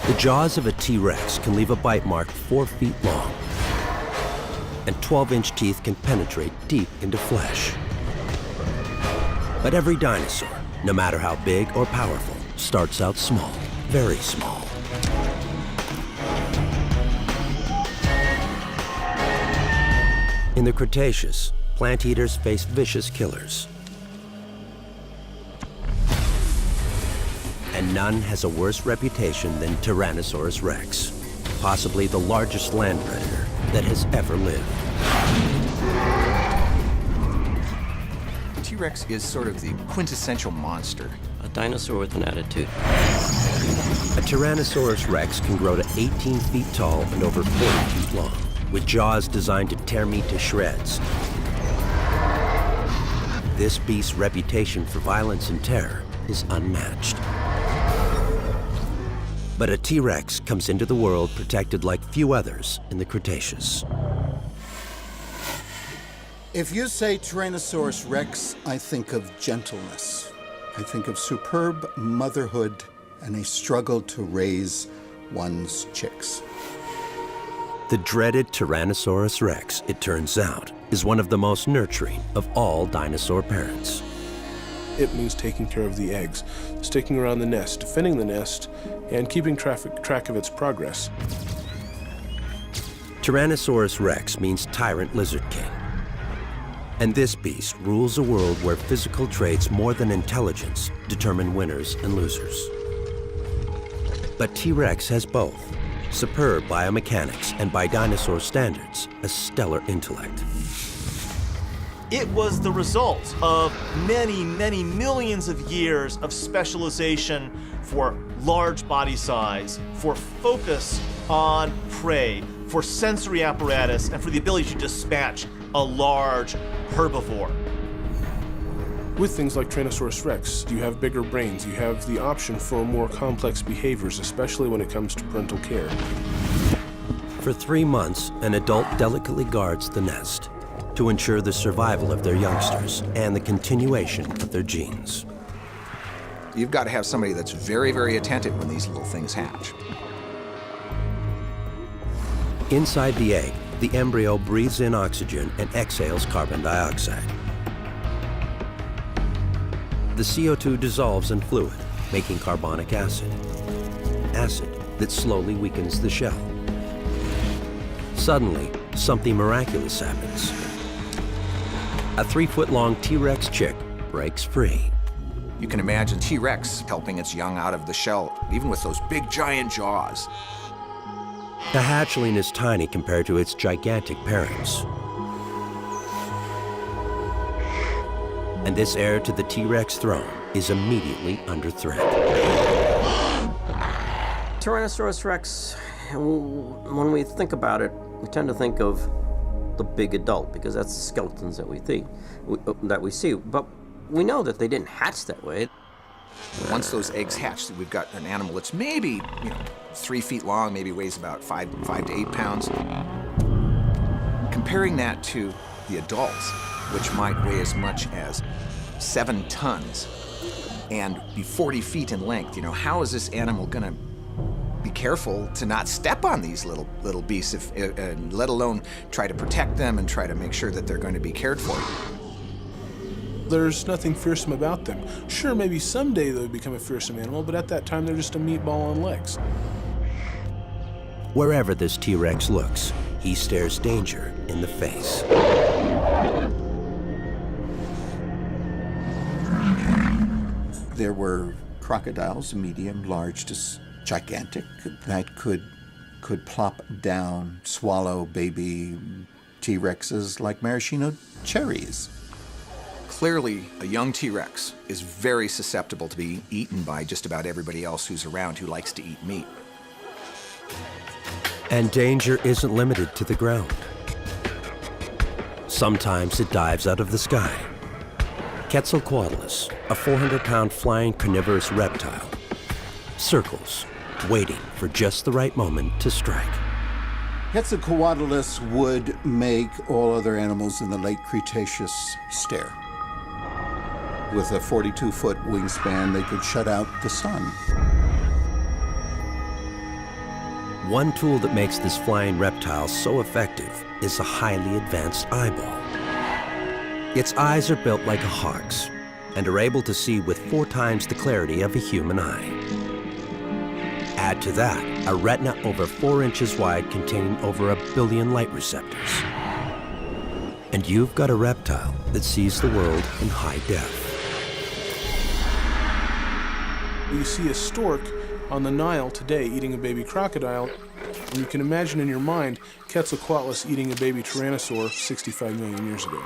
The jaws of a T-Rex can leave a bite mark 4 feet long, and 12-inch teeth can penetrate deep into flesh. But every dinosaur, no matter how big or powerful, starts out small, very small. In the Cretaceous, plant eaters faced vicious killers. And none has a worse reputation than Tyrannosaurus rex, possibly the largest land predator that has ever lived. T-Rex is sort of the quintessential monster. A dinosaur with an attitude. A Tyrannosaurus rex can grow to 18 feet tall and over 40 feet long, with jaws designed to tear meat to shreds. This beast's reputation for violence and terror is unmatched. But a T-Rex comes into the world protected like few others in the Cretaceous. If you say Tyrannosaurus rex, I think of gentleness. I think of superb motherhood and a struggle to raise one's chicks. The dreaded Tyrannosaurus rex, it turns out, is one of the most nurturing of all dinosaur parents. It means taking care of the eggs, sticking around the nest, defending the nest, and keeping track of its progress. Tyrannosaurus rex means tyrant lizard king. And this beast rules a world where physical traits more than intelligence determine winners and losers. But T-Rex has both. Superb biomechanics and, by dinosaur standards, a stellar intellect. It was the result of many, many millions of years of specialization for large body size, for focus on prey, for sensory apparatus, and for the ability to dispatch a large herbivore. With things like Tyrannosaurus rex, you have bigger brains, you have the option for more complex behaviors, especially when it comes to parental care. For 3 months, an adult delicately guards the nest to ensure the survival of their youngsters and the continuation of their genes. You've got to have somebody that's very, very attentive when these little things hatch. Inside the egg, the embryo breathes in oxygen and exhales carbon dioxide. The CO2 dissolves in fluid, making carbonic acid, acid that slowly weakens the shell. Suddenly, something miraculous happens. A 3-foot-long T-Rex chick breaks free. You can imagine T-Rex helping its young out of the shell, even with those big, giant jaws. The hatchling is tiny compared to its gigantic parents. And this heir to the T-Rex throne is immediately under threat. Tyrannosaurus rex, when we think about it, we tend to think of the big adult because that's the skeletons that we see. But we know that they didn't hatch that way. Once those eggs hatch, we've got an animal that's maybe, 3 feet long, maybe weighs about 5 to 8 pounds. Comparing that to the adults, which might weigh as much as 7 tons and be 40 feet in length, how is this animal going to be careful to not step on these little beasts, let alone try to protect them and try to make sure that they're going to be cared for? There's nothing fearsome about them. Sure, maybe someday they'll become a fearsome animal, but at that time they're just a meatball on legs. Wherever this T-Rex looks, he stares danger in the face. There were crocodiles, medium, large to gigantic, that could plop down, swallow baby T-Rexes like maraschino cherries. Clearly, a young T-Rex is very susceptible to being eaten by just about everybody else who's around who likes to eat meat. And danger isn't limited to the ground. Sometimes it dives out of the sky. Quetzalcoatlus, a 400-pound flying carnivorous reptile, circles, waiting for just the right moment to strike. Quetzalcoatlus would make all other animals in the late Cretaceous stare. With a 42-foot wingspan, they could shut out the sun. One tool that makes this flying reptile so effective is a highly advanced eyeball. Its eyes are built like a hawk's and are able to see with 4 times the clarity of a human eye. Add to that a retina over 4 inches wide containing over 1 billion light receptors. And you've got a reptile that sees the world in high def. You see a stork on the Nile today eating a baby crocodile, and you can imagine in your mind Quetzalcoatlus eating a baby tyrannosaur 65 million years ago.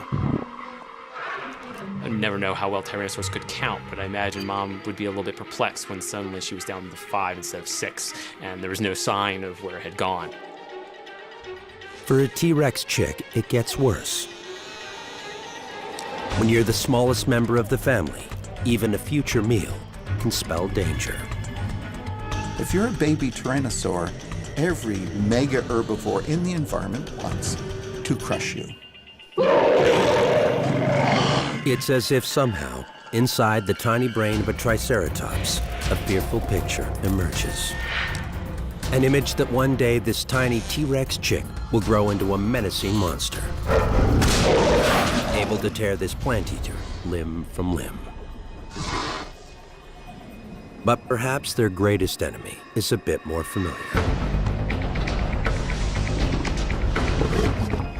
I never know how well Tyrannosaurus could count, but I imagine Mom would be a little bit perplexed when suddenly she was down to 5 instead of 6, and there was no sign of where it had gone. For a T-Rex chick, it gets worse. When you're the smallest member of the family, even a future meal can spell danger. If you're a baby tyrannosaur, every mega herbivore in the environment wants to crush you. It's as if somehow, inside the tiny brain of a triceratops, a fearful picture emerges. An image that one day this tiny T-Rex chick will grow into a menacing monster, able to tear this plant eater limb from limb. But perhaps their greatest enemy is a bit more familiar.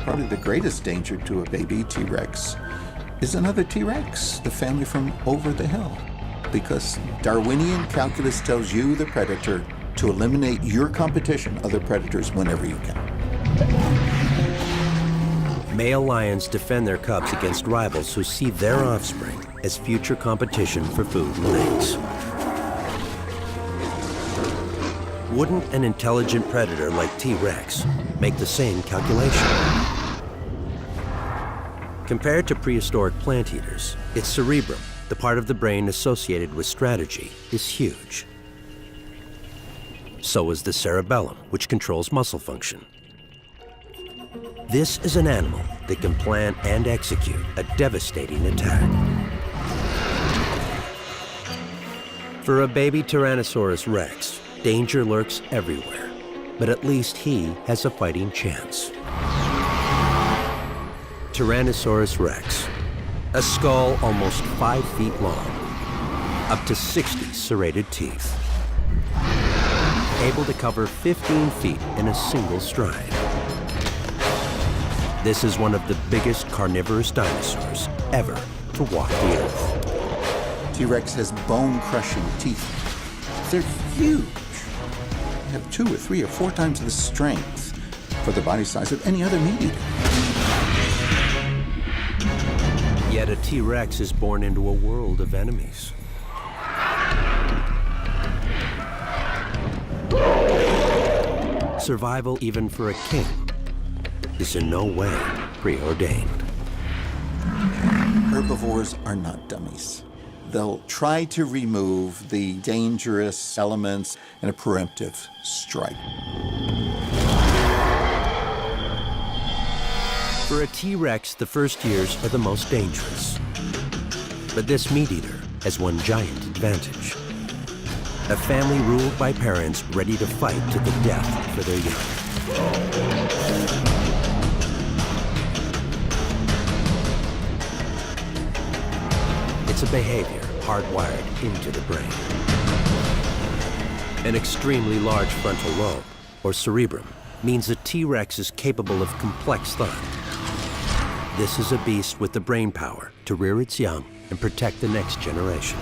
Probably the greatest danger to a baby T-Rex is another T-Rex, the family from over the hill. Because Darwinian calculus tells you, the predator, to eliminate your competition, other predators, whenever you can. Male lions defend their cubs against rivals who see their offspring as future competition for food and mates. Wouldn't an intelligent predator like T-Rex make the same calculation? Compared to prehistoric plant eaters, its cerebrum, the part of the brain associated with strategy, is huge. So is the cerebellum, which controls muscle function. This is an animal that can plan and execute a devastating attack. For a baby Tyrannosaurus Rex, danger lurks everywhere, but at least he has a fighting chance. Tyrannosaurus Rex, a skull almost 5 feet long, up to 60 serrated teeth, able to cover 15 feet in a single stride. This is one of the biggest carnivorous dinosaurs ever to walk the earth. T-Rex has bone-crushing teeth. They're huge. They have 2 or 3 or 4 times the strength for the body size of any other meat eater. Yet a T-Rex is born into a world of enemies. Survival, even for a king, is in no way preordained. Herbivores are not dummies. They'll try to remove the dangerous elements in a preemptive strike. For a T-Rex, the first years are the most dangerous. But this meat eater has one giant advantage. A family ruled by parents ready to fight to the death for their young. It's a behavior hardwired into the brain. An extremely large frontal lobe, or cerebrum, means a T-Rex is capable of complex thought. This is a beast with the brain power to rear its young and protect the next generation.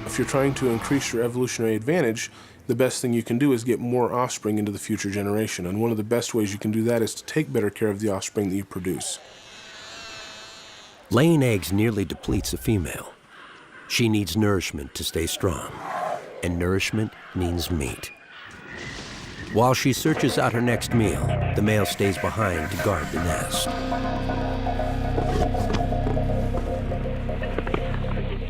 If you're trying to increase your evolutionary advantage, the best thing you can do is get more offspring into the future generation. And one of the best ways you can do that is to take better care of the offspring that you produce. Laying eggs nearly depletes a female. She needs nourishment to stay strong, and nourishment means meat. While she searches out her next meal, the male stays behind to guard the nest.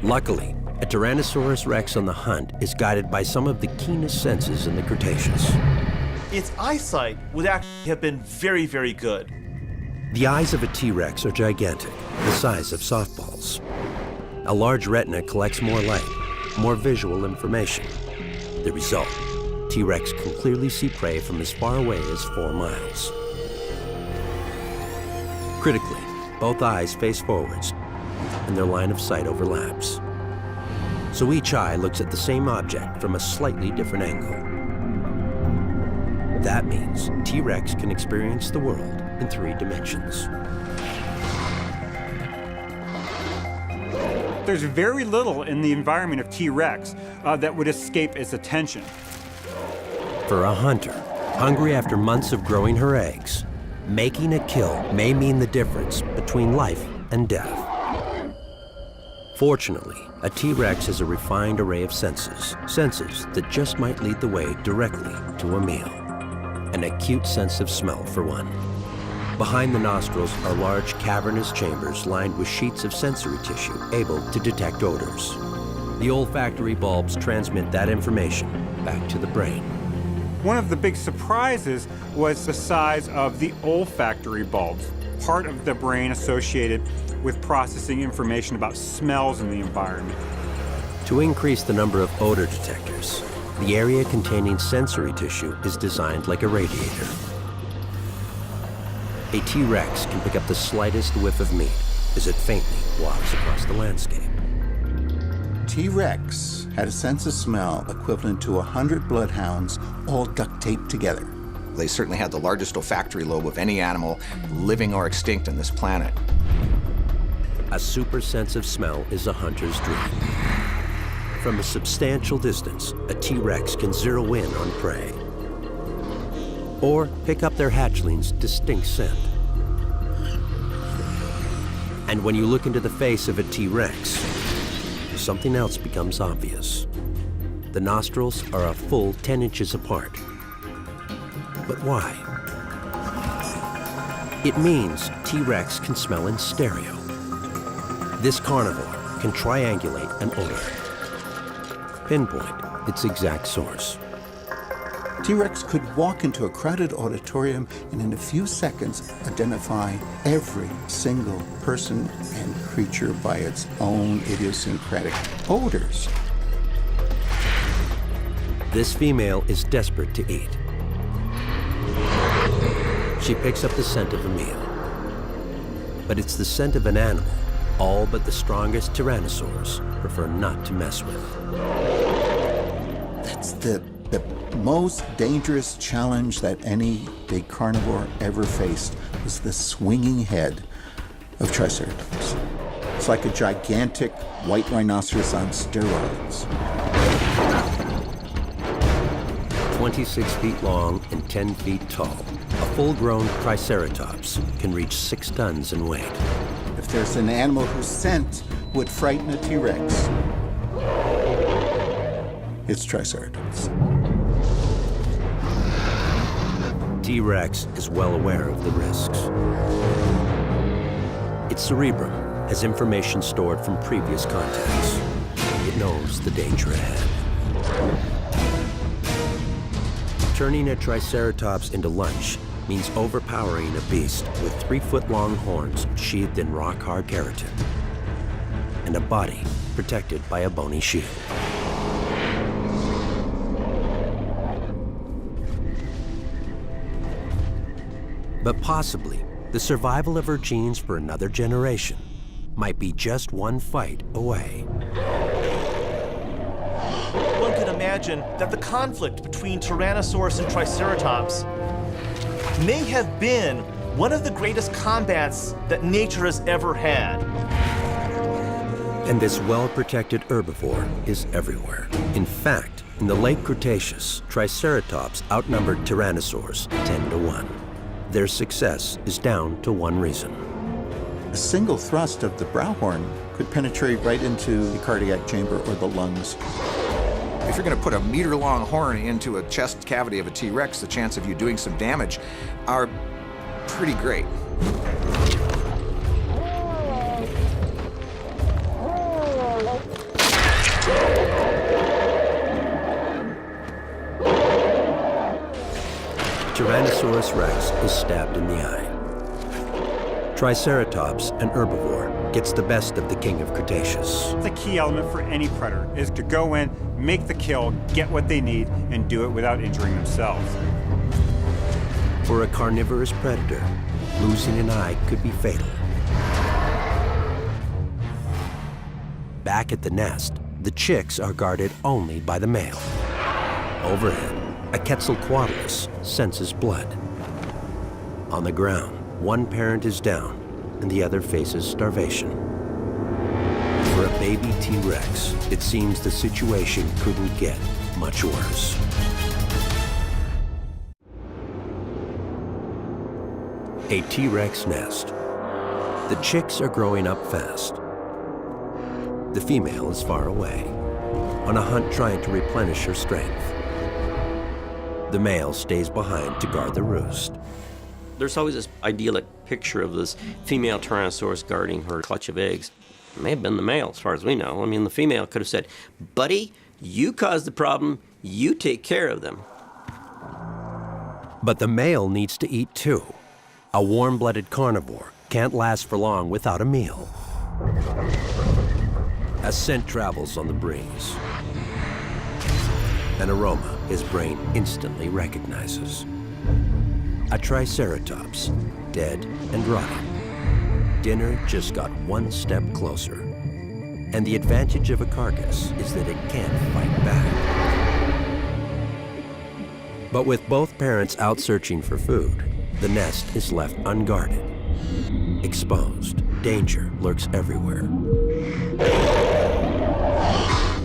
Luckily, a Tyrannosaurus Rex on the hunt is guided by some of the keenest senses in the Cretaceous. Its eyesight would actually have been very, very good. The eyes of a T-Rex are gigantic, the size of softballs. A large retina collects more light, more visual information. The result, T-Rex can clearly see prey from as far away as 4 miles. Critically, both eyes face forwards, and their line of sight overlaps. So each eye looks at the same object from a slightly different angle. That means T-Rex can experience the world in 3 dimensions. There's very little in the environment of T-Rex that would escape its attention. For a hunter, hungry after months of growing her eggs, making a kill may mean the difference between life and death. Fortunately, a T-Rex has a refined array of senses that just might lead the way directly to a meal. An acute sense of smell, for one. Behind the nostrils are large cavernous chambers lined with sheets of sensory tissue able to detect odors. The olfactory bulbs transmit that information back to the brain. One of the big surprises was the size of the olfactory bulbs, part of the brain associated with processing information about smells in the environment. To increase the number of odor detectors, the area containing sensory tissue is designed like a radiator. A T-Rex can pick up the slightest whiff of meat as it faintly walks across the landscape. T-Rex had a sense of smell equivalent to 100 bloodhounds all duct taped together. They certainly had the largest olfactory lobe of any animal living or extinct on this planet. A super sense of smell is a hunter's dream. From a substantial distance, a T-Rex can zero in on prey, or pick up their hatchling's distinct scent. And when you look into the face of a T-Rex, something else becomes obvious. The nostrils are a full 10 inches apart. But why? It means T-Rex can smell in stereo. This carnivore can triangulate an odor, pinpoint its exact source. T-Rex could walk into a crowded auditorium and in a few seconds identify every single person and creature by its own idiosyncratic odors. This female is desperate to eat. She picks up the scent of a meal. But it's the scent of an animal all but the strongest Tyrannosaurs prefer not to mess with. That's the most dangerous challenge that any big carnivore ever faced, was the swinging head of Triceratops. It's like a gigantic white rhinoceros on steroids. 26 feet long and 10 feet tall, a full-grown Triceratops can reach 6 tons in weight. If there's an animal whose scent would frighten a T-Rex, it's Triceratops. T-Rex is well aware of the risks. Its cerebrum has information stored from previous contacts. It knows the danger ahead. Turning a Triceratops into lunch means overpowering a beast with 3-foot-long horns sheathed in rock-hard keratin, and a body protected by a bony shield. But possibly, the survival of her genes for another generation might be just one fight away. One could imagine that the conflict between Tyrannosaurus and Triceratops may have been one of the greatest combats that nature has ever had. And this well-protected herbivore is everywhere. In fact, in the late Cretaceous, Triceratops outnumbered Tyrannosaurs 10 to 1. Their success is down to one reason. A single thrust of the brow horn could penetrate right into the cardiac chamber or the lungs. If you're going to put a meter-long horn into a chest cavity of a T-Rex, the chance of you doing some damage are pretty great. Tyrannosaurus rex is stabbed in the eye. Triceratops, an herbivore, gets the best of the king of Cretaceous. The key element for any predator is to go in, make the kill, get what they need, and do it without injuring themselves. For a carnivorous predator, losing an eye could be fatal. Back at the nest, the chicks are guarded only by the male. Overhead, a Quetzalcoatlus senses blood. On the ground, one parent is down and the other faces starvation. For a baby T-Rex, it seems the situation couldn't get much worse. A T-Rex nest. The chicks are growing up fast. The female is far away, on a hunt trying to replenish her strength. The male stays behind to guard the roost. There's always this idyllic picture of this female Tyrannosaurus guarding her clutch of eggs. It may have been the male, as far as we know. I mean, the female could have said, "Buddy, you caused the problem, you take care of them." But the male needs to eat too. A warm-blooded carnivore can't last for long without a meal. A scent travels on the breeze. An aroma his brain instantly recognizes. A Triceratops, dead and rotting. Dinner just got one step closer. And the advantage of a carcass is that it can't fight back. But with both parents out searching for food, the nest is left unguarded. Exposed, danger lurks everywhere.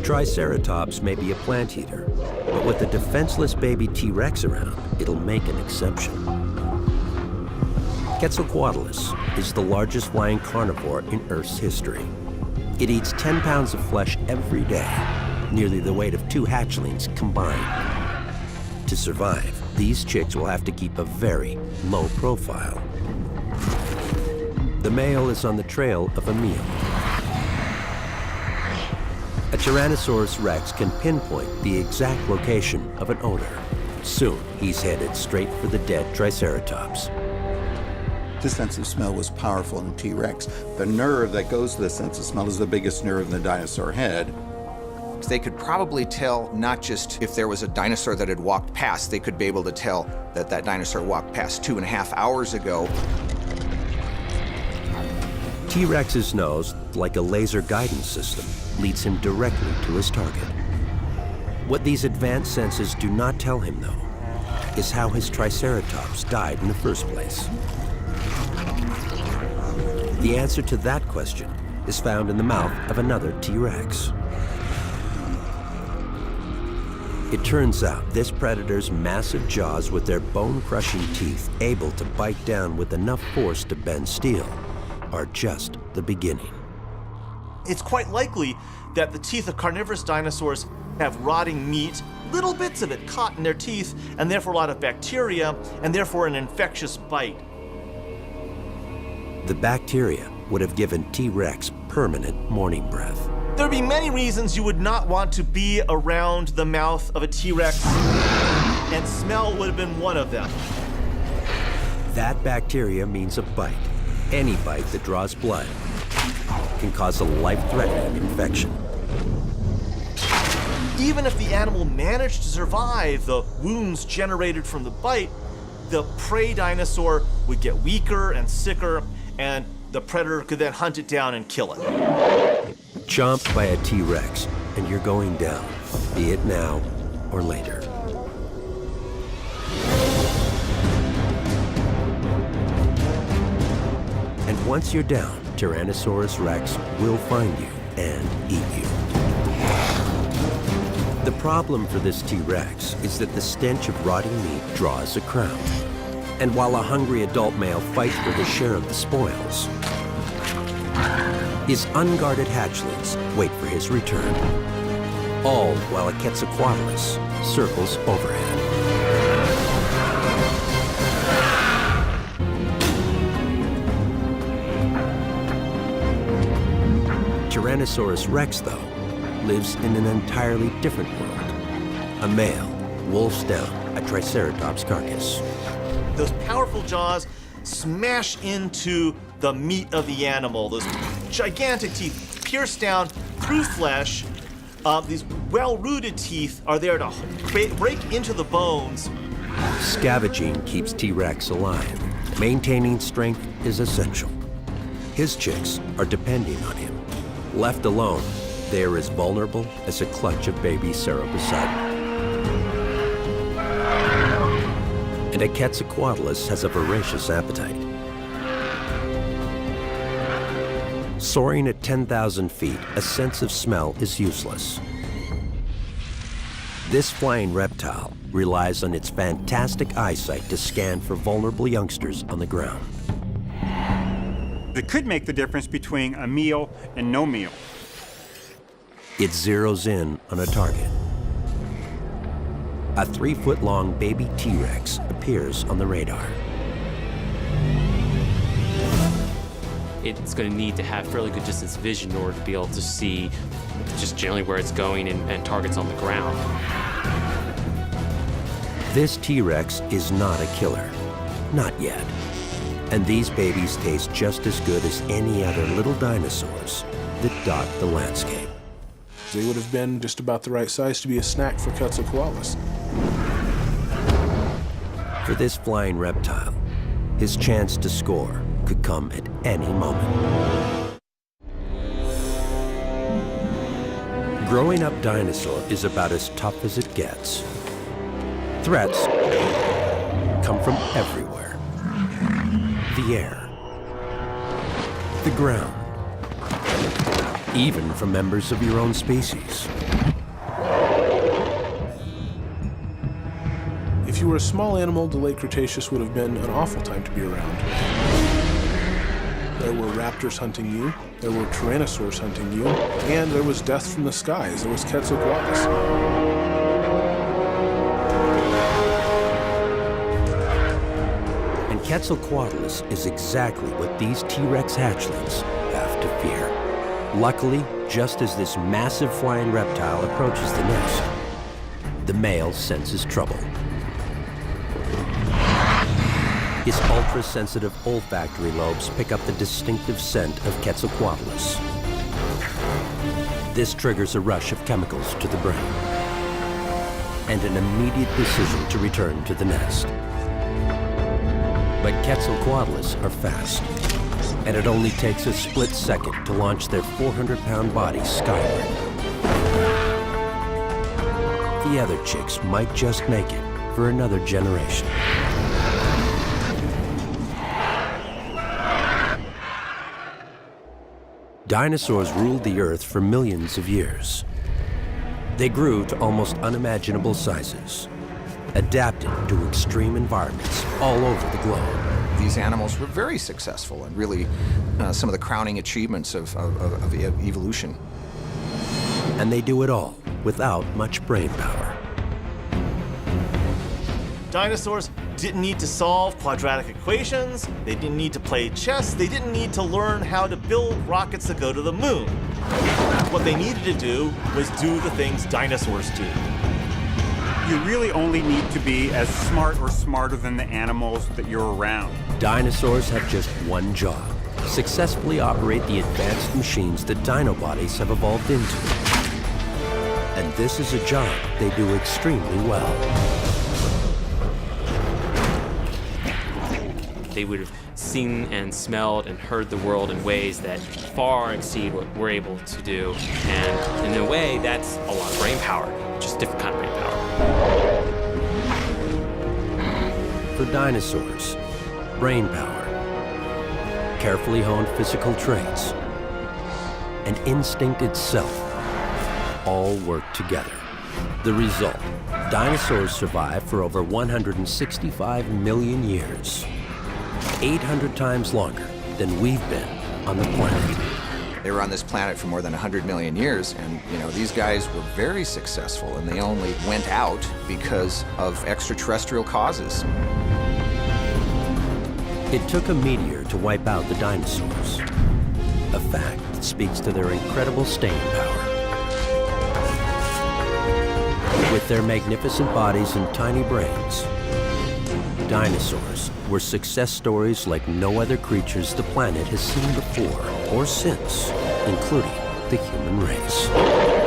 Triceratops may be a plant eater, but with a defenseless baby T-Rex around, it'll make an exception. Quetzalcoatlus is the largest flying carnivore in Earth's history. It eats 10 pounds of flesh every day, nearly the weight of 2 hatchlings combined. To survive, these chicks will have to keep a very low profile. The male is on the trail of a meal. A Tyrannosaurus Rex can pinpoint the exact location of an odor. Soon, he's headed straight for the dead Triceratops. The sense of smell was powerful in T-Rex. The nerve that goes to the sense of smell is the biggest nerve in the dinosaur head. They could probably tell not just if there was a dinosaur that had walked past, they could be able to tell that that dinosaur walked past 2.5 hours ago. T-Rex's nose, like a laser guidance system, leads him directly to his target. What these advanced senses do not tell him, though, is how his Triceratops died in the first place. The answer to that question is found in the mouth of another T-Rex. It turns out this predator's massive jaws with their bone-crushing teeth able to bite down with enough force to bend steel are just the beginning. It's quite likely that the teeth of carnivorous dinosaurs have rotting meat, little bits of it caught in their teeth, and therefore a lot of bacteria, and therefore an infectious bite. The bacteria would have given T-Rex permanent morning breath. There'd be many reasons you would not want to be around the mouth of a T-Rex, and smell would have been one of them. That bacteria means a bite. Any bite that draws blood can cause a life-threatening infection. Even if the animal managed to survive the wounds generated from the bite, the prey dinosaur would get weaker and sicker, and the predator could then hunt it down and kill it. Chomped by a T-Rex, and you're going down, be it now or later. And once you're down, Tyrannosaurus Rex will find you and eat you. The problem for this T-Rex is that the stench of rotting meat draws a crowd. And while a hungry adult male fights for his share of the spoils, his unguarded hatchlings wait for his return. All while a Quetzalcoatlus circles overhead. Tyrannosaurus Rex, though, lives in an entirely different world. A male wolfs down a Triceratops carcass. Those powerful jaws smash into the meat of the animal. Those gigantic teeth pierce down through flesh. These well-rooted teeth are there to break into the bones. Scavenging keeps T-Rex alive. Maintaining strength is essential. His chicks are depending on him. Left alone, they are as vulnerable as a clutch of baby Ceratopsidae. And a Quetzalcoatlus has a voracious appetite. Soaring at 10,000 feet, a sense of smell is useless. This flying reptile relies on its fantastic eyesight to scan for vulnerable youngsters on the ground. It could make the difference between a meal and no meal. It zeroes in on a target. A 3-foot-long baby T-Rex appears on the radar. It's going to need to have fairly good distance vision in order to be able to see just generally where it's going and targets on the ground. This T-Rex is not a killer. Not yet. And these babies taste just as good as any other little dinosaurs that dot the landscape. They would have been just about the right size to be a snack for Quetzalcoatlus. For this flying reptile, his chance to score could come at any moment. Growing up dinosaur is about as tough as it gets. Threats come from everywhere. The air, the ground, even from members of your own species. If you were a small animal, the late Cretaceous would have been an awful time to be around. There were raptors hunting you, there were Tyrannosaurus hunting you, and there was death from the skies. There was Quetzalcoatlus. And Quetzalcoatlus is exactly what these T-Rex hatchlings have to fear. Luckily, just as this massive flying reptile approaches the nest, the male senses trouble. His ultra-sensitive olfactory lobes pick up the distinctive scent of Quetzalcoatlus. This triggers a rush of chemicals to the brain and an immediate decision to return to the nest. But Quetzalcoatlus are fast, and it only takes a split second to launch their 400-pound bodies skyward. The other chicks might just make it for another generation. Dinosaurs ruled the Earth for millions of years. They grew to almost unimaginable sizes, adapted to extreme environments all over the globe. These animals were very successful and really some of the crowning achievements of evolution. And they do it all without much brain power. Dinosaurs didn't need to solve quadratic equations, they didn't need to play chess, they didn't need to learn how to build rockets that go to the moon. What they needed to do was do the things dinosaurs do. You really only need to be as smart or smarter than the animals that you're around. Dinosaurs have just one job: successfully operate the advanced machines that dinobodies have evolved into. And this is a job they do extremely well. They would have seen and smelled and heard the world in ways that far exceed what we're able to do. And in a way, that's a lot of brain power, just different kind of brain power. For dinosaurs, brain power, carefully honed physical traits, and instinct itself all work together. The result, dinosaurs survived for over 165 million years. 800 times longer than we've been on the planet. They were on this planet for more than 100 million years, and these guys were very successful, and they only went out because of extraterrestrial causes. It took a meteor to wipe out the dinosaurs, a fact that speaks to their incredible staying power. With their magnificent bodies and tiny brains, dinosaurs were success stories like no other creatures the planet has seen before or since, including the human race.